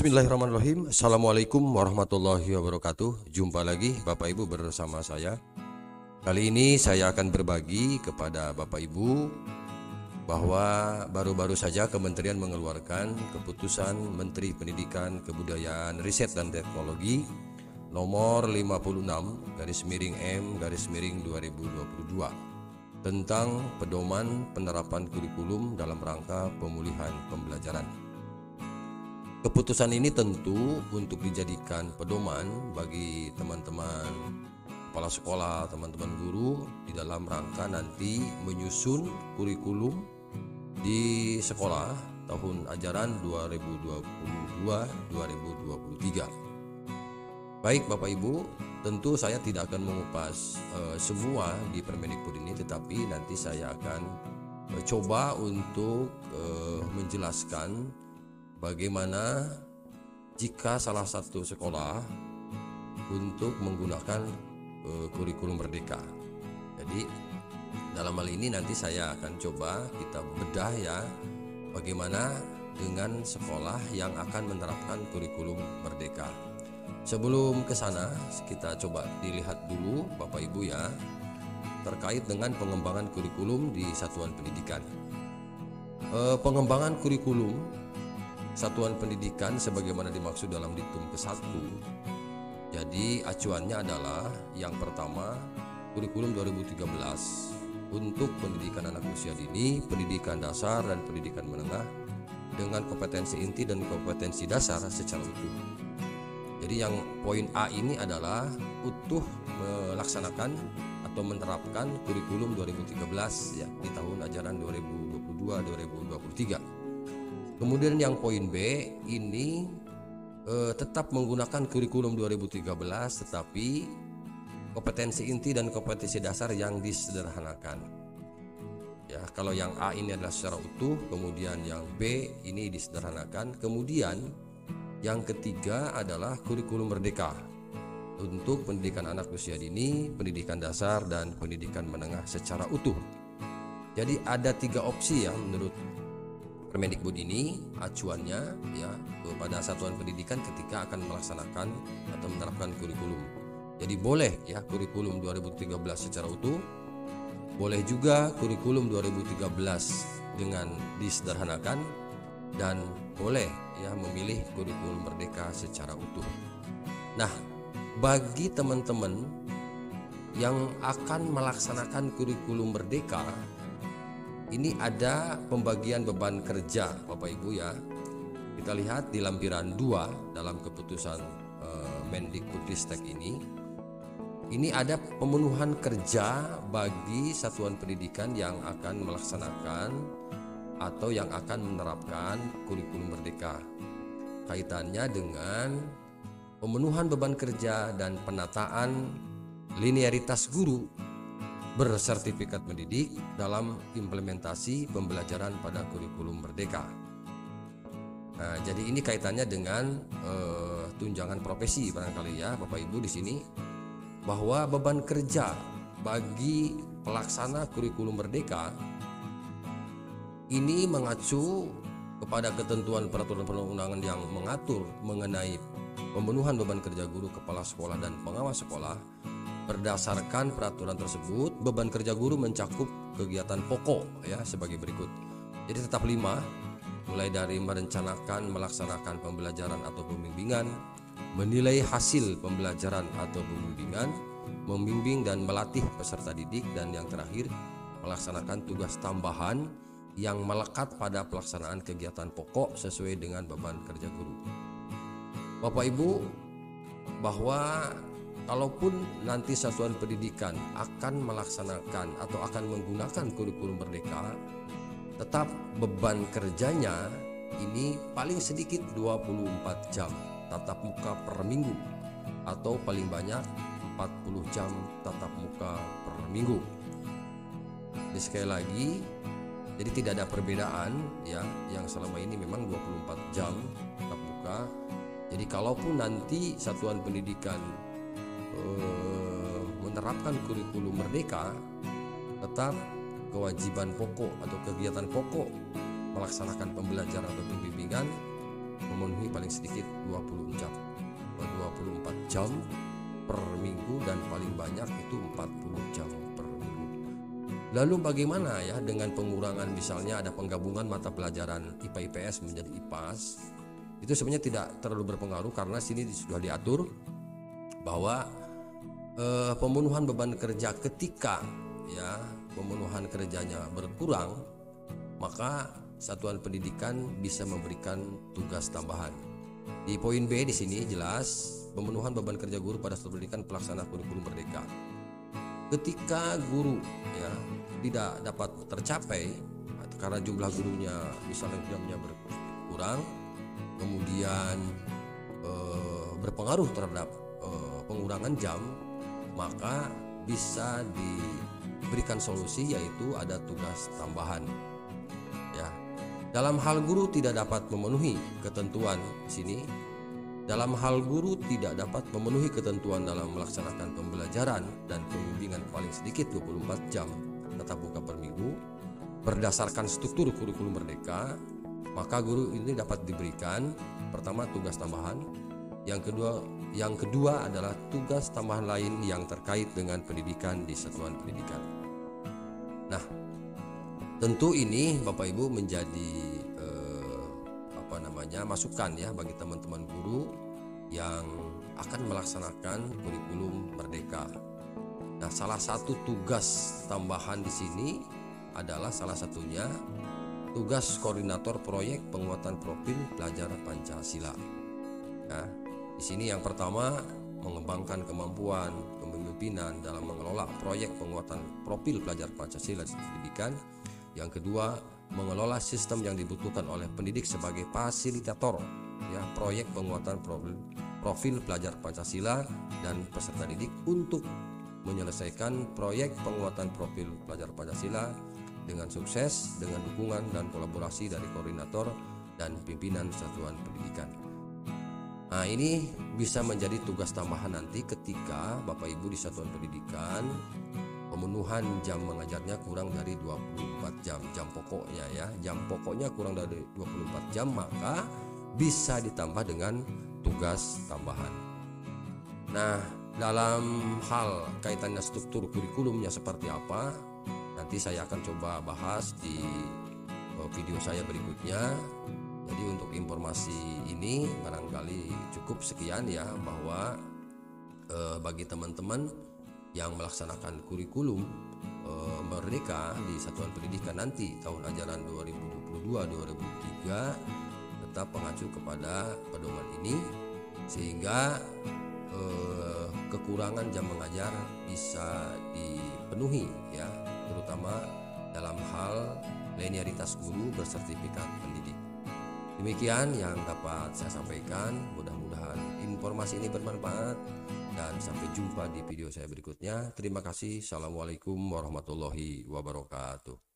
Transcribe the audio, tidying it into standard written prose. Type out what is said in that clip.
Bismillahirrahmanirrahim. Assalamualaikum warahmatullahi wabarakatuh. Jumpa lagi Bapak Ibu bersama saya. Kali ini saya akan berbagi kepada Bapak Ibu bahwa baru-baru saja Kementerian mengeluarkan keputusan Menteri Pendidikan, Kebudayaan, Riset dan Teknologi nomor 56/M/2022 tentang pedoman penerapan kurikulum dalam rangka pemulihan pembelajaran. Keputusan ini tentu untuk dijadikan pedoman bagi teman-teman kepala sekolah, teman-teman guru di dalam rangka nanti menyusun kurikulum di sekolah tahun ajaran 2022-2023. Baik Bapak Ibu, tentu saya tidak akan mengupas semua di Permendikbud ini, tetapi nanti saya akan coba untuk menjelaskan bagaimana jika salah satu sekolah untuk menggunakan kurikulum merdeka. Jadi dalam hal ini nanti saya akan coba kita bedah ya, bagaimana dengan sekolah yang akan menerapkan kurikulum merdeka. Sebelum ke sana, kita coba dilihat dulu Bapak Ibu ya, terkait dengan pengembangan kurikulum di satuan pendidikan. Pengembangan kurikulum satuan pendidikan sebagaimana dimaksud dalam Diktum ke-1. Jadi acuannya adalah yang pertama kurikulum 2013 untuk pendidikan anak usia dini, pendidikan dasar dan pendidikan menengah dengan kompetensi inti dan kompetensi dasar secara utuh. Jadi yang poin A ini adalah utuh melaksanakan atau menerapkan kurikulum 2013 ya di tahun ajaran 2022-2023. Kemudian yang poin B ini tetap menggunakan kurikulum 2013 tetapi kompetensi inti dan kompetensi dasar yang disederhanakan. Ya, kalau yang A ini adalah secara utuh, kemudian yang B ini disederhanakan, kemudian yang ketiga adalah kurikulum merdeka untuk pendidikan anak usia dini, pendidikan dasar dan pendidikan menengah secara utuh. Jadi ada 3 opsi ya menurut Permendikbud ini acuannya ya kepada satuan pendidikan ketika akan melaksanakan atau menerapkan kurikulum. Jadi boleh ya kurikulum 2013 secara utuh, boleh juga kurikulum 2013 dengan disederhanakan, dan boleh ya memilih kurikulum merdeka secara utuh. Nah, bagi teman-teman yang akan melaksanakan kurikulum merdeka, ini ada pembagian beban kerja Bapak Ibu ya. Kita lihat di lampiran 2 dalam keputusan Mendikbudristek ini ada pemenuhan kerja bagi satuan pendidikan yang akan melaksanakan atau yang akan menerapkan kurikulum merdeka. Kaitannya dengan pemenuhan beban kerja dan penataan linearitas guru bersertifikat mendidik dalam implementasi pembelajaran pada kurikulum merdeka. Nah, jadi ini kaitannya dengan tunjangan profesi barangkali ya Bapak Ibu di sini, bahwa beban kerja bagi pelaksana kurikulum merdeka ini mengacu kepada ketentuan peraturan perundang-undangan yang mengatur mengenai pemenuhan beban kerja guru, kepala sekolah dan pengawas sekolah. Berdasarkan peraturan tersebut, beban kerja guru mencakup kegiatan pokok ya sebagai berikut. Jadi tetap 5, mulai dari merencanakan, melaksanakan pembelajaran atau pembimbingan, menilai hasil pembelajaran atau pembimbingan, membimbing dan melatih peserta didik, dan yang terakhir melaksanakan tugas tambahan yang melekat pada pelaksanaan kegiatan pokok sesuai dengan beban kerja guru. Bapak Ibu, bahwa kalaupun nanti satuan pendidikan akan melaksanakan atau akan menggunakan kurikulum merdeka, tetap beban kerjanya ini paling sedikit 24 jam tatap muka per minggu atau paling banyak 40 jam tatap muka per minggu. Jadi sekali lagi, jadi tidak ada perbedaan ya, yang selama ini memang 24 jam tatap muka. Jadi kalaupun nanti satuan pendidikan menerapkan kurikulum merdeka, tetap kewajiban pokok atau kegiatan pokok melaksanakan pembelajaran atau pembimbingan memenuhi paling sedikit 24 jam per minggu dan paling banyak itu 40 jam per minggu. Lalu bagaimana ya dengan pengurangan, misalnya ada penggabungan mata pelajaran IPA IPS menjadi IPAS? Itu sebenarnya tidak terlalu berpengaruh karena sini sudah diatur bahwa pemenuhan beban kerja ketika ya pemenuhan kerjanya berkurang, maka satuan pendidikan bisa memberikan tugas tambahan. Di poin B di sini jelas pemenuhan beban kerja guru pada satuan pendidikan pelaksana kurikulum merdeka. Ketika guru ya tidak dapat tercapai karena jumlah gurunya misalnya jamnya berkurang, kemudian berpengaruh terhadap pengurangan jam, maka bisa diberikan solusi yaitu ada tugas tambahan. Ya, dalam hal guru tidak dapat memenuhi ketentuan sini, dalam hal guru tidak dapat memenuhi ketentuan dalam melaksanakan pembelajaran dan pembimbingan paling sedikit 24 jam tatap muka per minggu berdasarkan struktur kurikulum merdeka, maka guru ini dapat diberikan pertama tugas tambahan, yang kedua adalah tugas tambahan lain yang terkait dengan pendidikan di satuan pendidikan. Nah, tentu ini Bapak Ibu menjadi masukan ya bagi teman-teman guru yang akan melaksanakan kurikulum merdeka. Nah, salah satu tugas tambahan di sini adalah salah satunya tugas koordinator proyek penguatan profil pelajar Pancasila. Nah, di sini yang pertama mengembangkan kemampuan kepemimpinan dalam mengelola proyek penguatan profil pelajar Pancasila di pendidikan. Yang kedua, mengelola sistem yang dibutuhkan oleh pendidik sebagai fasilitator ya proyek penguatan profil pelajar Pancasila dan peserta didik untuk menyelesaikan proyek penguatan profil pelajar Pancasila dengan sukses dengan dukungan dan kolaborasi dari koordinator dan pimpinan satuan pendidikan. Nah, ini bisa menjadi tugas tambahan nanti ketika Bapak Ibu di satuan pendidikan pemenuhan jam mengajarnya kurang dari 24 jam pokoknya ya. Jam pokoknya kurang dari 24 jam, maka bisa ditambah dengan tugas tambahan. Nah, dalam hal kaitannya struktur kurikulumnya seperti apa, nanti saya akan coba bahas di video saya berikutnya. Jadi untuk informasi ini barangkali cukup sekian ya, bahwa bagi teman-teman yang melaksanakan kurikulum merdeka di satuan pendidikan nanti tahun ajaran 2022-2023 tetap mengacu kepada pedoman ini sehingga kekurangan jam mengajar bisa dipenuhi ya, terutama dalam hal linearitas guru bersertifikat pendidik. Demikian yang dapat saya sampaikan, mudah-mudahan informasi ini bermanfaat dan sampai jumpa di video saya berikutnya. Terima kasih. Assalamualaikum warahmatullahi wabarakatuh.